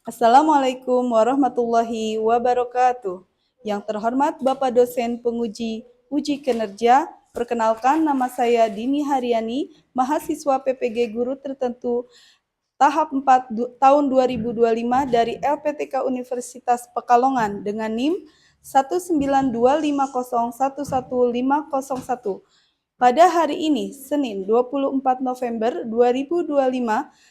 Assalamualaikum warahmatullahi wabarakatuh. Yang terhormat Bapak dosen penguji uji kinerja, perkenalkan nama saya Dini Haryani, mahasiswa PPG Guru Tertentu tahap 4 tahun 2025 dari LPTK Universitas Pekalongan dengan NIM 19250111501. Pada hari ini, Senin 24 November 2025,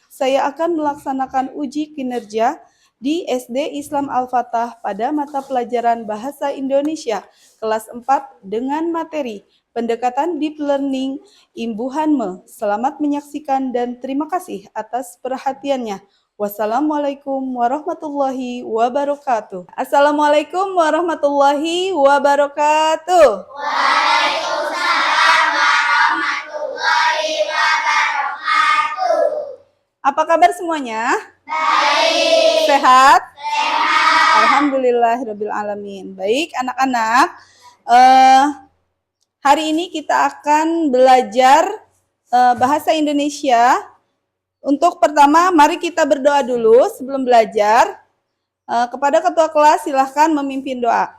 saya akan melaksanakan uji kinerja di SD Islam Al-Fatah pada mata pelajaran Bahasa Indonesia kelas 4 dengan materi pendekatan deep learning imbuhanme. Selamat menyaksikan dan terima kasih atas perhatiannya. Wassalamualaikum warahmatullahi wabarakatuh. Assalamualaikum warahmatullahi wabarakatuh. Apa kabar semuanya? Baik. Sehat? Sehat. Alhamdulillahirabbil alamin. Baik, anak-anak. Hari ini kita akan belajar bahasa Indonesia. Untuk pertama, mari kita berdoa dulu sebelum belajar. Kepada ketua kelas, silahkan memimpin doa.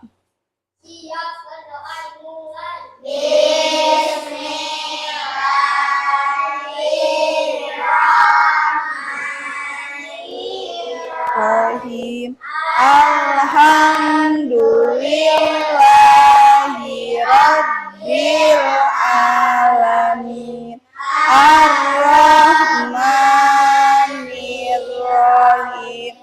Siap berdoa dimulai. Bismillahirrahmanirrahim. Alhamdulillahi Rabbil Alamin. Ar-Rahmanir-Rahim.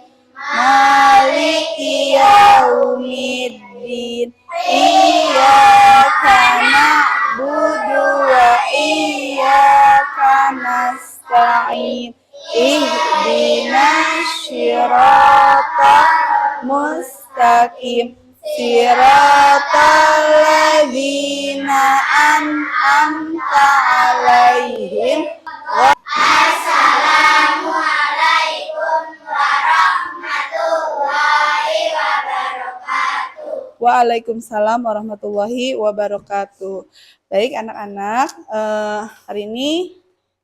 Maliki yaumiddin. Iyyaka na'budu wa iyyaka nasta'in. Ihdinas siratal mustaqim. Siratal ladzina an'amta 'alaihim. Assalamualaikum warahmatullahi wabarakatuh. Waalaikumsalam warahmatullahi wabarakatuh. Baik anak-anak, hari ini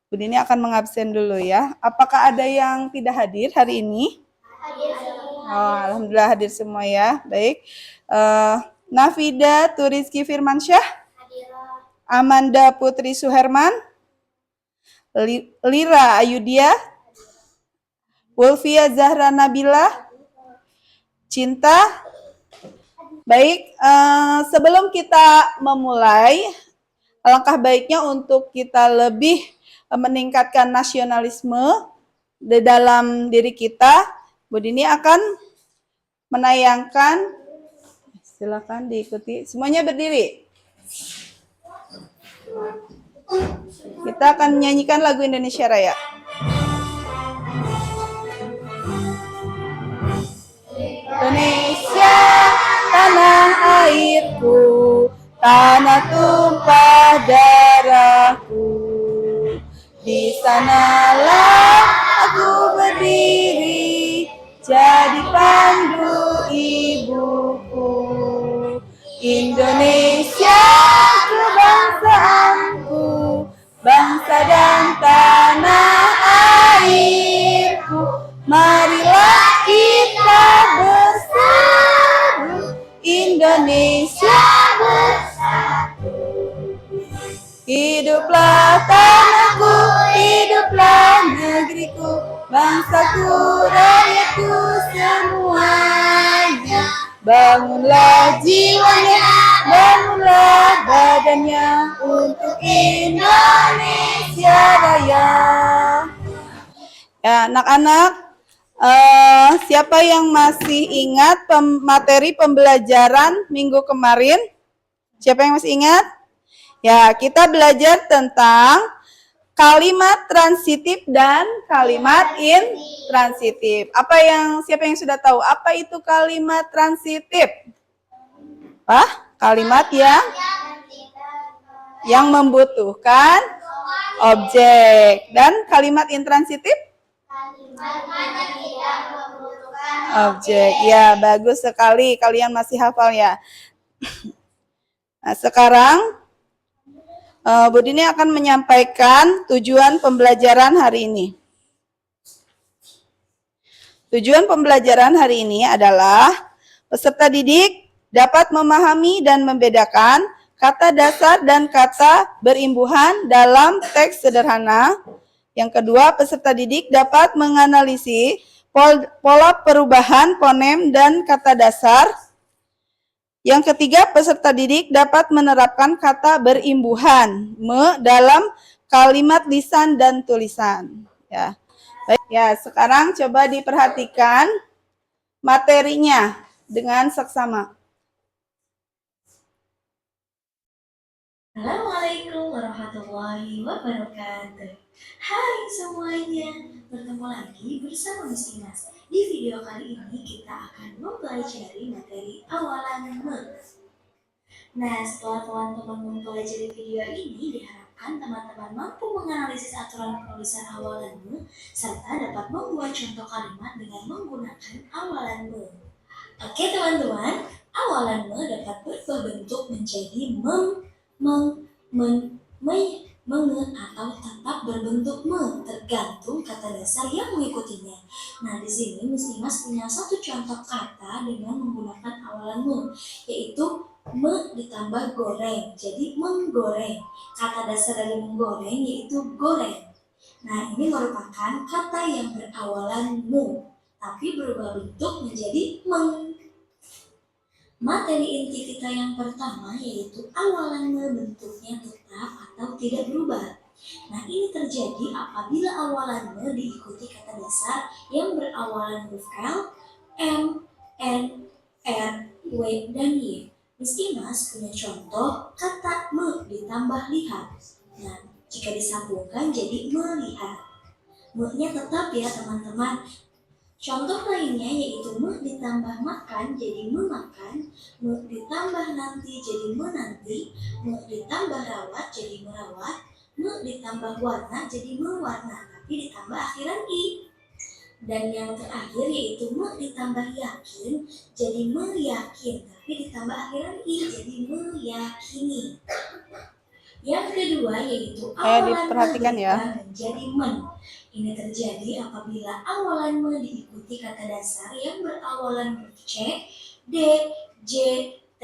Bu Dini akan mengabsen dulu ya. Apakah ada yang tidak hadir hari ini? Hadir semua. Oh, alhamdulillah hadir semua ya. Baik. Nafida Turizki Firmansyah. Hadir. Amanda Putri Suherman. Lira Ayudia. Wolfia Zahra Nabila. Cinta. Baik, sebelum kita memulai, alangkah baiknya untuk kita lebih meningkatkan nasionalisme di dalam diri kita. Bu Dini akan menayangkan, silakan diikuti. Semuanya berdiri. Kita akan menyanyikan lagu Indonesia Raya. Indonesia, tanah airku, tanah tumpah darahku. Di sanalah aku berdiri, jadi pandu ibuku. Indonesia kebangsaanku, bangsa dan tanah airku. Marilah kita bersatu, Indonesia bersatu. Hiduplah tanahku, hiduplah negeriku, bangsaku, rakyatku semuanya. Bangunlah jiwanya, bangunlah badannya untuk Indonesia Raya. Ya, anak-anak, siapa yang masih ingat materi pembelajaran minggu kemarin? Siapa yang masih ingat? Ya, kita belajar tentang kalimat transitif dan kalimat intransitif. Siapa yang sudah tahu apa itu kalimat transitif? Kalimat yang membutuhkan objek. Dan kalimat intransitif? Kalimat tidak membutuhkan objek. Ya, bagus sekali. Kalian masih hafal ya. Nah, sekarang Bu Dini akan menyampaikan tujuan pembelajaran hari ini. Tujuan pembelajaran hari ini adalah peserta didik dapat memahami dan membedakan kata dasar dan kata berimbuhan dalam teks sederhana. Yang kedua, peserta didik dapat menganalisis pola perubahan fonem dan kata dasar. Yang ketiga, peserta didik dapat menerapkan kata berimbuhan dalam kalimat lisan dan tulisan. Ya. Baik, ya, sekarang coba diperhatikan materinya dengan seksama. Assalamualaikum warahmatullahi wabarakatuh. Hai semuanya, bertemu lagi bersama Miss Inas. Di video kali ini kita akan mempelajari materi awalan me. Nah, setelah teman-teman mempelajari video ini, diharapkan teman-teman mampu menganalisis aturan penulisan awalan me serta dapat membuat contoh kalimat dengan menggunakan awalan me. Oke teman-teman, awalan me dapat berubah bentuk menjadi menge atau tetap berbentuk me, tergantung kata dasar yang mengikutinya. Nah, di sini Miss Imas punya satu contoh kata dengan menggunakan awalan me, yaitu me ditambah goreng, jadi menggoreng. Kata dasar dari menggoreng yaitu goreng. Nah, ini merupakan kata yang berawalan mu, tapi berubah bentuk menjadi meng. Materi inti kita yang pertama yaitu awalan me bentuknya tetap atau tidak berubah. Nah, ini terjadi apabila awalan me diikuti kata dasar yang berawalan huruf L, M, N, R, W, dan Y. Miss Imas punya contoh kata me ditambah lihat. Nah, jika disambungkan jadi melihat. Me-nya tetap ya teman-teman. Contoh lainnya yaitu me ditambah makan jadi memakan, me ditambah nanti jadi menanti, me ditambah rawat jadi merawat, me ditambah warna jadi mewarna, tapi ditambah akhiran i. Dan yang terakhir yaitu me ditambah yakin jadi meyakin, tapi ditambah akhiran i jadi meyakini. Yang kedua yaitu awalan diperhatikan ya. menjadi men. Ini terjadi apabila awalan me diikuti kata dasar yang berawalan huruf C, D, J, T,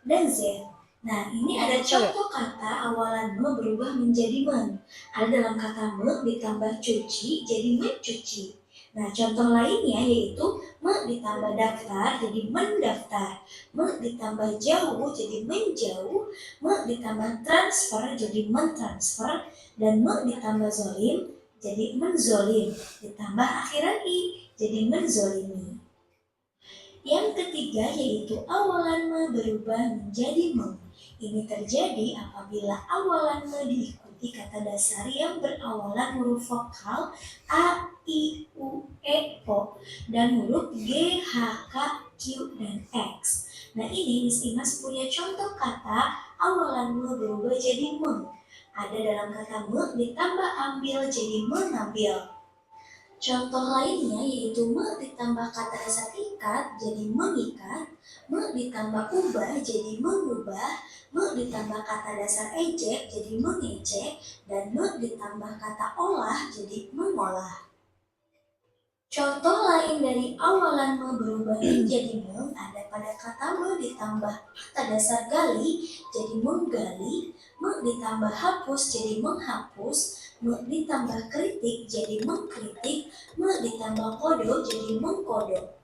dan Z. Nah, ini ada contoh kata awalan me berubah menjadi men. Ada dalam kata me ditambah cuci jadi mencuci. Nah, contoh lainnya yaitu me ditambah daftar jadi mendaftar, me ditambah jauh jadi menjauh, me ditambah transfer jadi mentransfer, dan me ditambah zolim jadi menzolim, ditambah akhiran i jadi menzolimi. Yang ketiga yaitu awalan me berubah menjadi me. Ini terjadi apabila awalan me diikuti kata dasar yang berawalan huruf vokal A, I, U, E, O dan huruf G, H, K, Q, dan X. Nah, ini Miss Imas punya contoh kata awalan me berubah jadi me. Ada dalam kata me ditambah ambil jadi mengambil. Contoh lainnya yaitu me ditambah kata dasar ikat jadi mengikat, me ditambah ubah jadi mengubah, me ditambah kata dasar ejek jadi mengejek, dan me ditambah kata olah jadi mengolah. Contoh lain dari awalan me berubah menjadi me ada pada kata me ditambah kata dasar gali jadi menggali, me ditambah hapus jadi menghapus, me ditambah kritik jadi mengkritik, me ditambah kodo jadi mengkodo.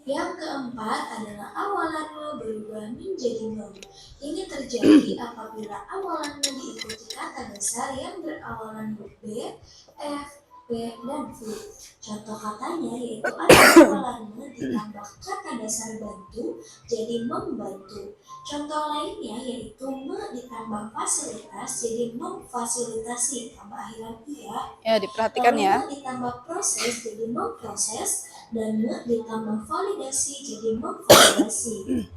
Yang keempat adalah awalan me berubah menjadi me. Ini terjadi apabila awalan me diikuti kata dasar yang berawalan huruf B, F, B, dan V. Contoh katanya yaitu ada awalan me ditambah kata dasar bantu jadi membantu. Contoh lainnya yaitu me ditambah fasilitas jadi memfasilitasi, tambah akhiran iya. Ya, diperhatikan ya. Me ditambah proses jadi memproses, dan me ditambah validasi jadi memvalidasi.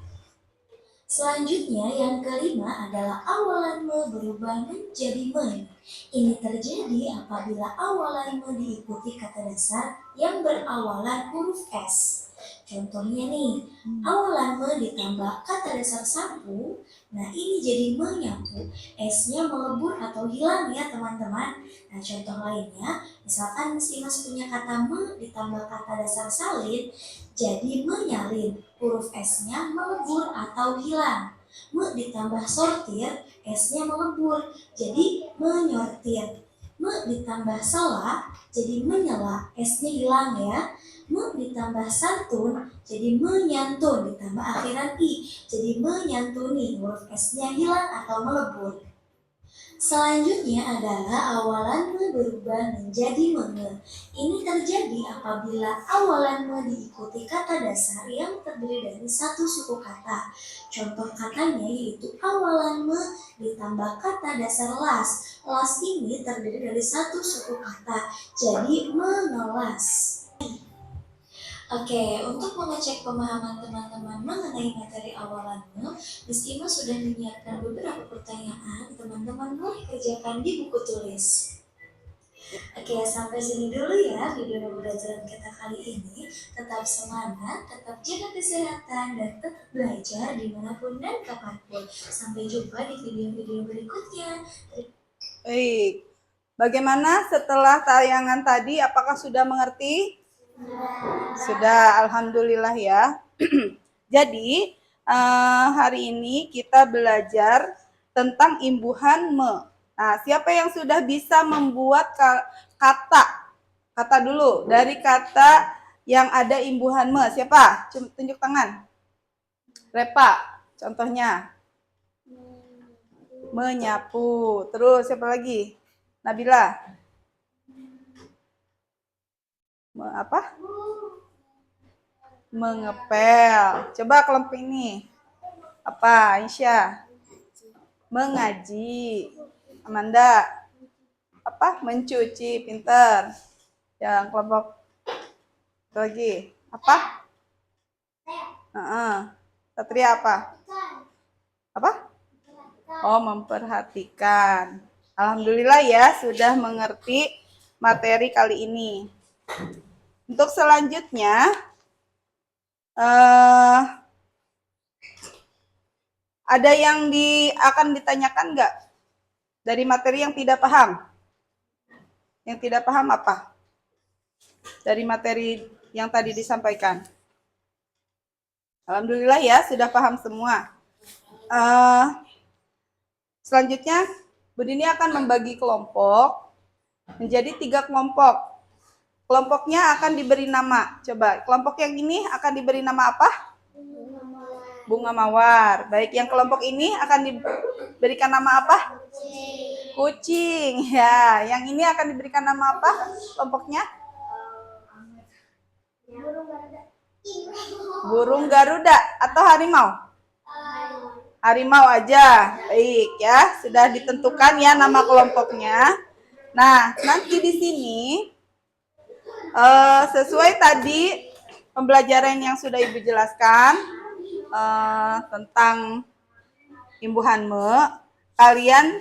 Selanjutnya yang kelima adalah awalan me berubah menjadi men. Ini terjadi apabila awalan me diikuti kata dasar yang berawalan huruf S. Contohnya nih, awalan me ditambah kata dasar sapu, nah ini jadi menyapu, S-nya melebur atau hilang ya teman-teman. Nah contoh lainnya, misalkan si Mas punya kata me ditambah kata dasar salin, jadi menyalin, huruf S-nya melebur atau hilang. Me ditambah sortir, S-nya melebur, jadi menyortir. Me ditambah sela, jadi menyela, S-nya hilang ya. Me ditambah santun, jadi menyantun, ditambah akhiran i, jadi menyantuni, huruf S-nya hilang atau melebur. Selanjutnya adalah awalan me berubah menjadi menge. Ini terjadi apabila awalan me diikuti kata dasar yang terdiri dari satu suku kata. Contoh katanya yaitu awalan me ditambah kata dasar las. Las ini terdiri dari satu suku kata, jadi mengelas. Oke, untuk mengecek pemahaman teman-teman mengenai materi awalannya, Miss Ima sudah menyiapkan beberapa pertanyaan. Teman-teman boleh kerjakan di buku tulis. Oke, sampai sini dulu ya video pembelajaran kita kali ini. Tetap semangat, tetap jaga kesehatan, dan tetap belajar dimanapun dan kapanpun. Sampai jumpa di video-video berikutnya. Baik. Bagaimana setelah tayangan tadi? Apakah sudah mengerti? Sudah, alhamdulillah ya. Jadi, hari ini kita belajar tentang imbuhan me. Nah, siapa yang sudah bisa membuat kata? Kata dulu, dari kata yang ada imbuhan me. Siapa? Tunjuk tangan. Repa, contohnya. Menyapu. Terus, siapa lagi? Nabila. Apa? Mengepel. Coba kelompok ini. Apa, Aisyah? Mengaji. Amanda. Apa? Mencuci. Pinter. Yang kelompok lagi. Apa? Satria apa? Apa? Oh, memperhatikan. Alhamdulillah ya, sudah mengerti materi kali ini. Untuk selanjutnya, ada yang akan ditanyakan nggak dari materi yang tidak paham? Yang tidak paham apa? Dari materi yang tadi disampaikan. Alhamdulillah ya, sudah paham semua. Selanjutnya, Bu Dini akan membagi kelompok menjadi 3 kelompok. Kelompoknya akan diberi nama. Coba, kelompok yang ini akan diberi nama apa? Bunga mawar. Baik, yang kelompok ini akan diberikan nama apa? Kucing. Ya, yang ini akan diberikan nama apa? Kelompoknya? Burung Garuda atau harimau? Harimau aja. Baik ya, sudah ditentukan ya nama kelompoknya. Nah, nanti di sini sesuai tadi pembelajaran yang sudah Ibu jelaskan tentang imbuhan me, kalian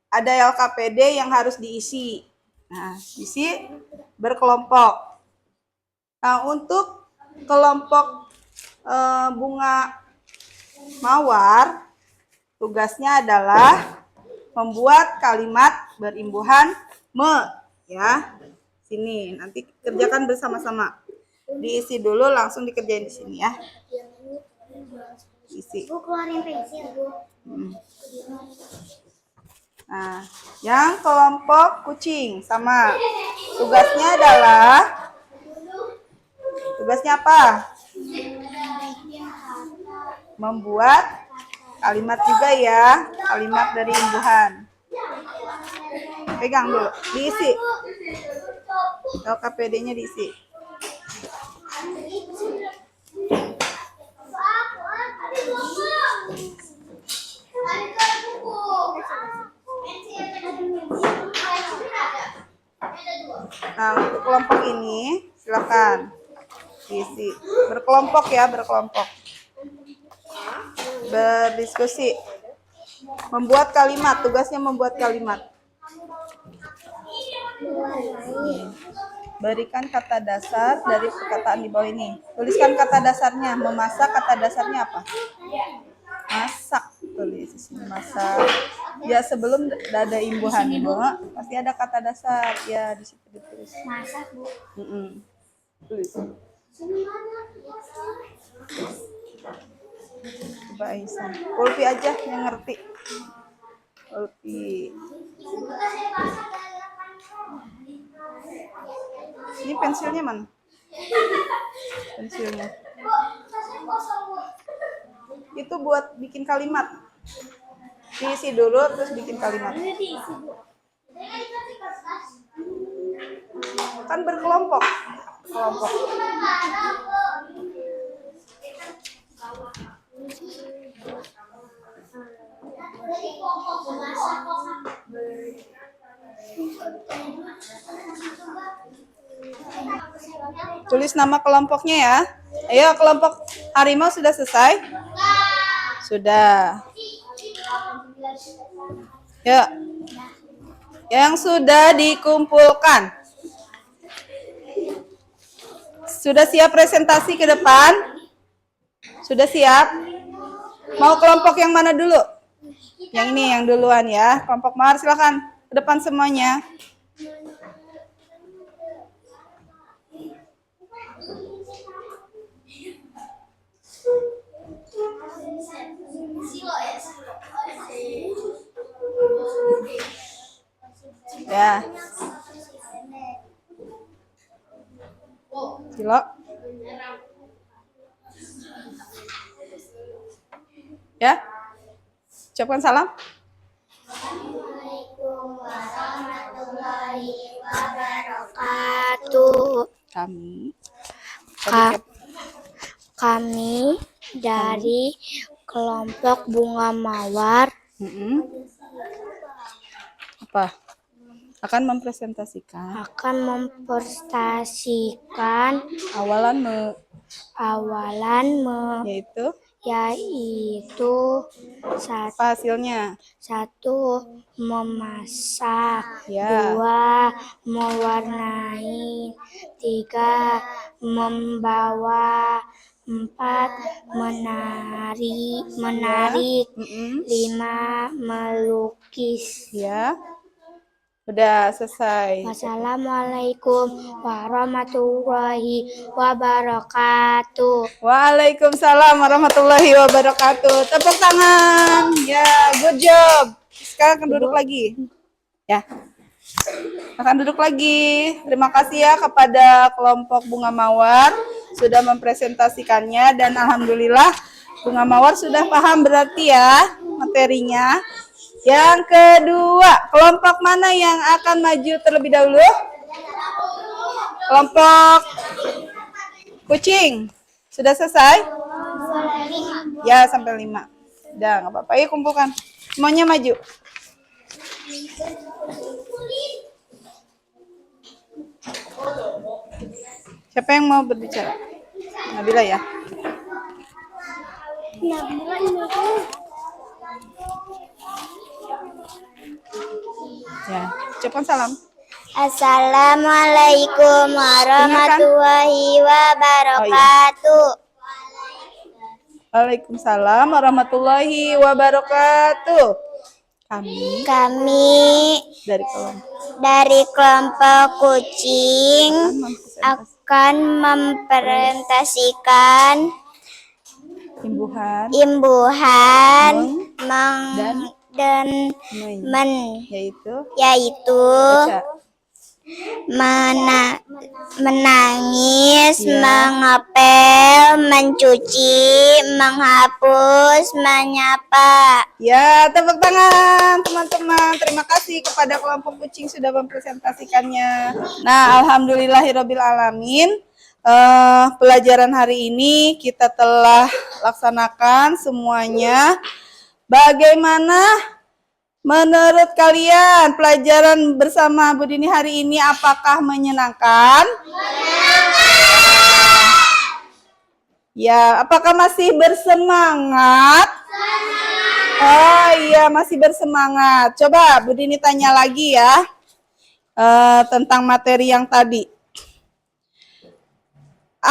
ada LKPD yang harus diisi. Nah, isi berkelompok. Nah, untuk kelompok bunga mawar, tugasnya adalah membuat kalimat berimbuhan me, ya. Sini, nanti kerjakan bersama-sama. Diisi dulu, langsung dikerjain di sini ya. Isi. Nah, yang kelompok kucing sama. Tugasnya apa? Membuat kalimat juga ya, kalimat dari imbuhan. Pegang dulu, diisi. LKPD-nya diisi. Nah, untuk kelompok ini silakan diisi. Berkelompok ya, berkelompok. Berdiskusi. Membuat kalimat, tugasnya membuat kalimat. Berikan kata dasar dari perkataan di bawah ini. Tuliskan kata dasarnya. Memasak, kata dasarnya apa? Masak. Tulis di sini masak. Ya, sebelum ada imbuhan, Bu, pasti ada kata dasar. Ya, di situ ditulis. Masak, Bu. Tulis. Coba Aisyah. Ulfi aja yang ngerti. Ulfi. Ini pensilnya mana? Pensilnya. Itu buat bikin kalimat. Diisi dulu terus bikin kalimat. Kan berkelompok. Kelompok. Tulis nama kelompoknya ya. Ayo, kelompok harimau sudah selesai? Sudah. Ya. Yang sudah dikumpulkan. Sudah siap presentasi ke depan? Sudah siap? Mau kelompok yang mana dulu? Yang ini, yang duluan ya. Kelompok Mawar silakan ke depan semuanya. Ya. Silo. Ya. Ucapkan salam. Assalamualaikum warahmatullahi wabarakatuh. Kami dari kelompok Bunga Mawar Apa? Akan mempresentasikan yaitu apa hasilnya? 1. Memasak, Ya. 2. Mewarnai, 3. Membawa, 4. Menarik, 5. Melukis. Ya. Udah selesai. Wassalamualaikum warahmatullahi wabarakatuh. Waalaikumsalam warahmatullahi wabarakatuh. Tepuk tangan. Ya, good job. Sekarang akan duduk lagi. Ya. Akan duduk lagi. Terima kasih ya kepada kelompok Bunga Mawar sudah mempresentasikannya dan alhamdulillah Bunga Mawar sudah paham berarti ya materinya. Yang kedua, kelompok mana yang akan maju terlebih dahulu? Kelompok kucing. Sudah selesai? Ya, sampai 5. Udah, nggak apa-apa. Ayo kumpulkan. Semuanya maju. Siapa yang mau berbicara? Nabila ya? Ya, ucapkan salam. Assalamualaikum warahmatullahi wabarakatuh. Waalaikumsalam warahmatullahi wabarakatuh. Kami dari kelompok kucing akan mempresentasikan imbuhan dan yaitu menangis, mengepel, mencuci, menghapus, menyapa. Ya, tepuk tangan teman-teman. Terima kasih kepada kelompok kucing sudah mempresentasikannya. Nah, alhamdulillahirabbil alamin. Pelajaran hari ini kita telah laksanakan semuanya. Bagaimana menurut kalian pelajaran bersama Bu Dini hari ini apakah menyenangkan? Ya, apakah masih bersemangat? Oh iya, masih bersemangat. Coba Bu Dini tanya lagi ya tentang materi yang tadi.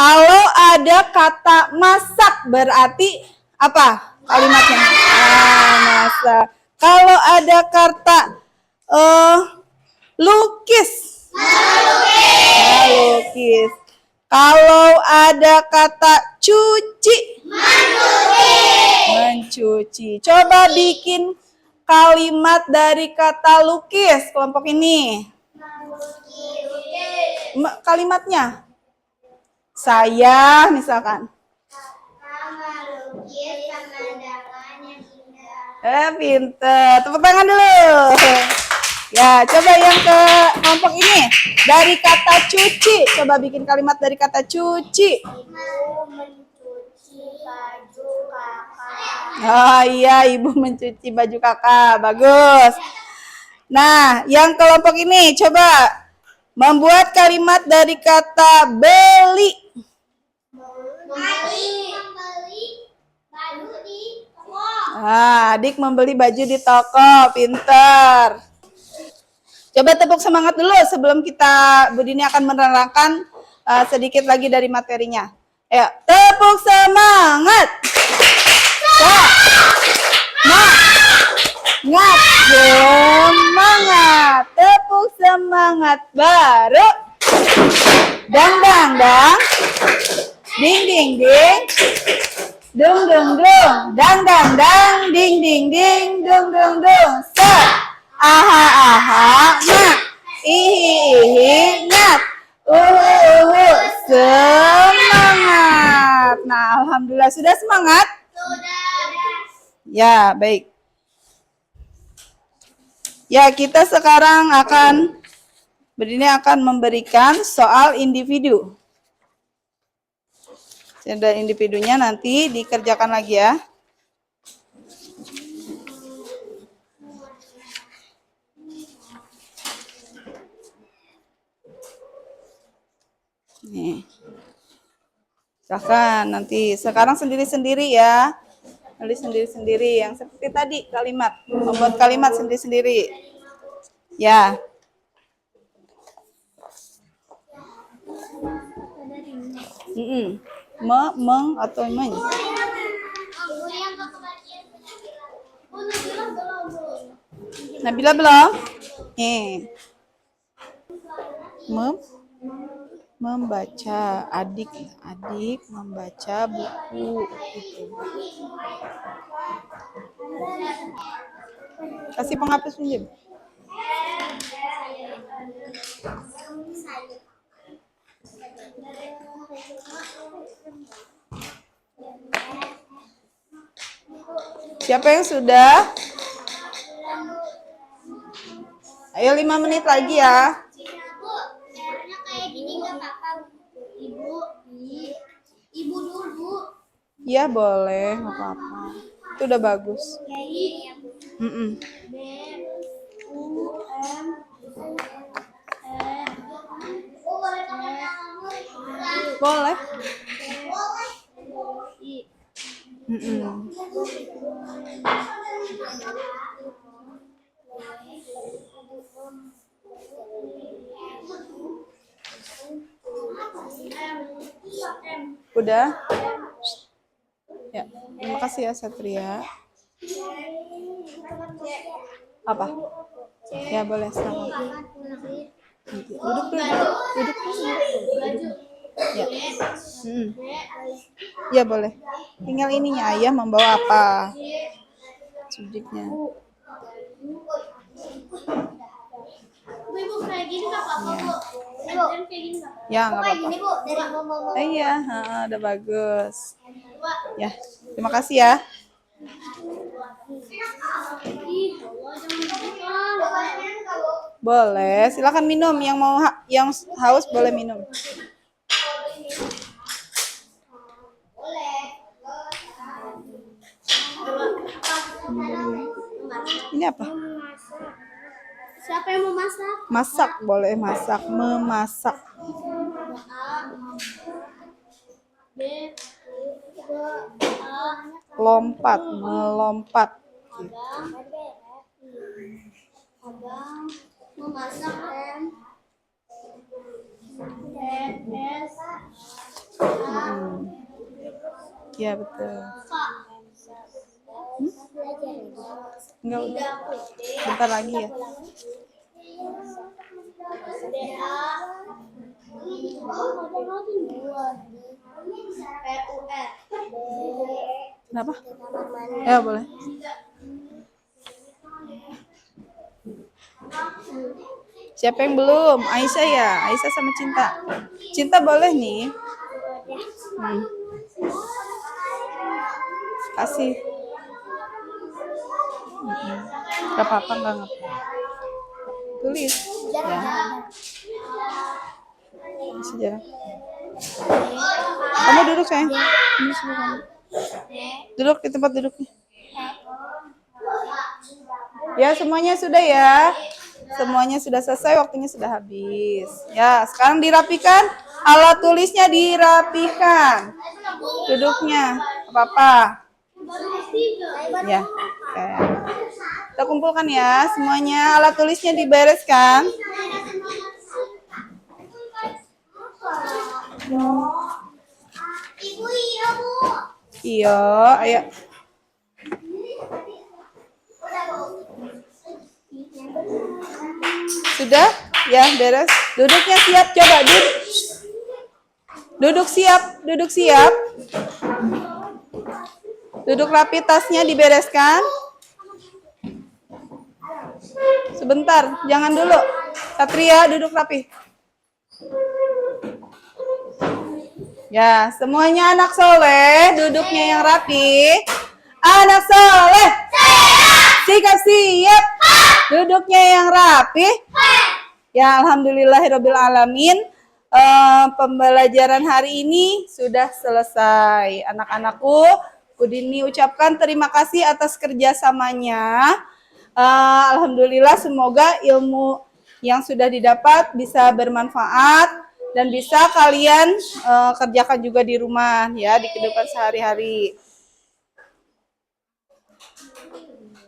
Kalau ada kata masak berarti apa kalimatnya? Masak. Kalau ada kata lukis. Lukis. Kalau ada kata cuci. Mencuci. Coba bikin kalimat dari kata lukis kelompok ini. Kalimatnya. Saya misalkan. Melukis pemandangan yang indah. Pinter. Tepuk tangan dulu. Ya, coba yang ke kelompok ini. Dari kata cuci. Coba bikin kalimat dari kata cuci. Ibu mencuci baju kakak. Oh iya, ibu mencuci baju kakak. Bagus. Nah, yang kelompok ini coba membuat kalimat dari kata beli. Membeli baju di toko. Adik membeli baju di toko. Pinter. Coba tepuk semangat dulu sebelum Bu Dini akan menerangkan sedikit lagi dari materinya. Ayo, tepuk semangat. Semangat. Tepuk semangat baru. Dang dang dang. Ding ding ding. Dung dung dung. Dang dang dang. Ding ding ding. Dung dung dung. Aha aha ma. Ihi ihi ngat. Semangat. Nah, alhamdulillah sudah semangat? Ya, baik. Ya, kita sekarang Berdini akan memberikan soal individu. Ada individunya nanti dikerjakan lagi ya. Nih. Silahkan nanti. Sekarang sendiri-sendiri ya. Nanti sendiri-sendiri. Yang seperti tadi kalimat. Membuat kalimat sendiri-sendiri. Ya. Meng atau men. Nabila belum? Membaca, adik membaca buku gitu. Kasih penghapus pinjam. Siapa yang sudah? Ayo 5 menit lagi ya. Ibu dulu. Iya boleh, nggak apa-apa. Itu udah bagus. Boleh. Udah? Ya, terima kasih ya Satria. Apa? Ya boleh, selamat. Duduk dulu. Ya. Ya boleh. Tinggal ininya ayah membawa apa? Subjeknya. Ibu kayak gini nggak apa-apa, Bu. Kayak gini nggak apa-apa. Ya, nggak apa-apa. Gini, Bu, dari ngomong. Iya, udah bagus. Ya, terima kasih ya. Boleh, silakan minum. Yang haus boleh minum. Ini apa? Siapa yang mau masak? Masak, boleh masak. Memasak. Lompat, melompat. Abang memasak Ya, betul. Enggak, udah. Bentar lagi ya. Kenapa? Ya, boleh. Siapa yang belum? Aisyah ya? Aisyah sama Cinta. Cinta boleh nih. Kasih. Gak apa-apa, nggak ngapa. Tulis. Ya. Sejarah. Kamu duduk sayang. Ini semua kamu. Duduk di tempat duduknya. Ya, semuanya sudah ya. Semuanya sudah selesai, waktunya sudah habis. Ya, sekarang dirapikan. Alat tulisnya dirapikan. Duduknya, apa-apa. Ya, kayak. Kita kumpulkan ya semuanya. Alat tulisnya dibereskan. Ibu, iya Bu. Iya, ayo. Sudah? Ya, beres. Duduknya siap, coba duduk. Duduk siap, duduk siap. Duduk rapi, tasnya dibereskan. Sebentar, jangan dulu. Satria, duduk rapi. Ya, semuanya anak soleh, duduknya yang rapi. Anak soleh, sikap siap, duduknya yang rapi. Ya, alhamdulillahirobbilalamin. Pembelajaran hari ini sudah selesai. Anak-anakku, Kudini ucapkan terima kasih atas kerjasamanya. Alhamdulillah, semoga ilmu yang sudah didapat bisa bermanfaat dan bisa kalian kerjakan juga di rumah ya, di kehidupan sehari-hari.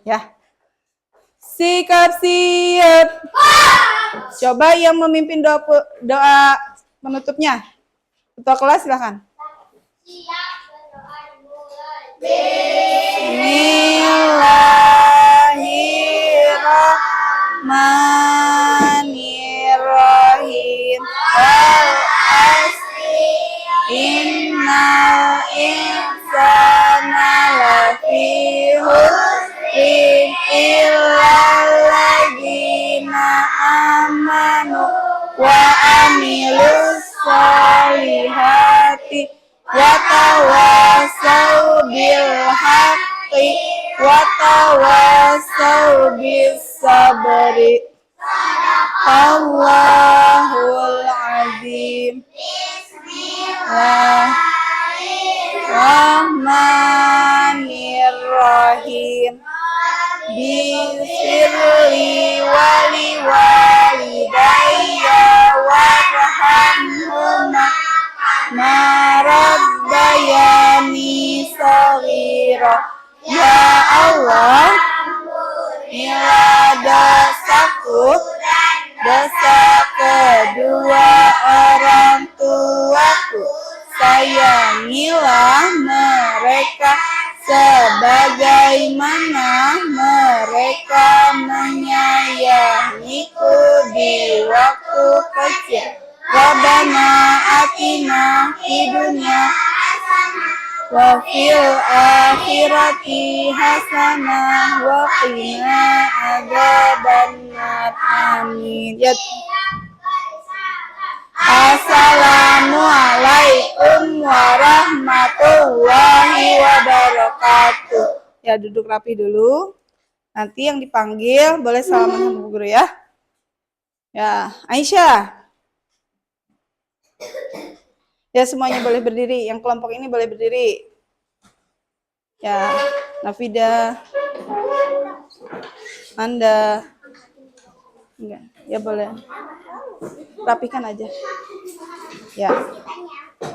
Ya. Sikap siap. Coba yang memimpin doa penutupnya. Ketua kelas silakan. Bismillahirrahmanirrahim. Innal insana lafi khusrin illal ladzina amanu wa amilus solihati wa tawassaw bil haqqi wa tawassaw bis sabri. Allahul azim. Bismillahirrahmanirrahim. Bisirli wali walidayya warhamhuma marabbayani shaghira. Ya Allah, inilah dosaku, dosa kedua orang tuaku. Sayangilah mereka sebagaimana mereka menyayangiku di waktu kecil. Rabbana atina fid dunya wa fil akhirati hasanah wa qina adzabannar. Amin. Ya. Assalamualaikum warahmatullahi wabarakatuh. Ya, duduk rapi dulu. Nanti yang dipanggil boleh salaman sama Bu Guru ya. Ya, Aisyah. Ya, semuanya boleh berdiri. Yang kelompok ini boleh berdiri. Ya, Nafida. Anda. Enggak, ya boleh. Rapikan aja. Ya.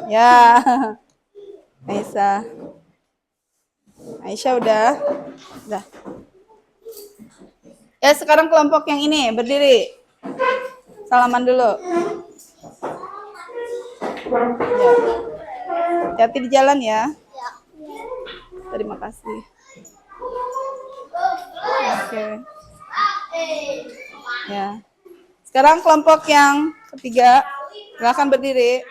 Ya. Aisyah. Aisyah udah. Udah. Ya, sekarang kelompok yang ini berdiri. Salaman dulu. Ya. Hati-hati di jalan ya. Terima kasih. Oke. Ya. Sekarang kelompok yang ketiga, silakan berdiri.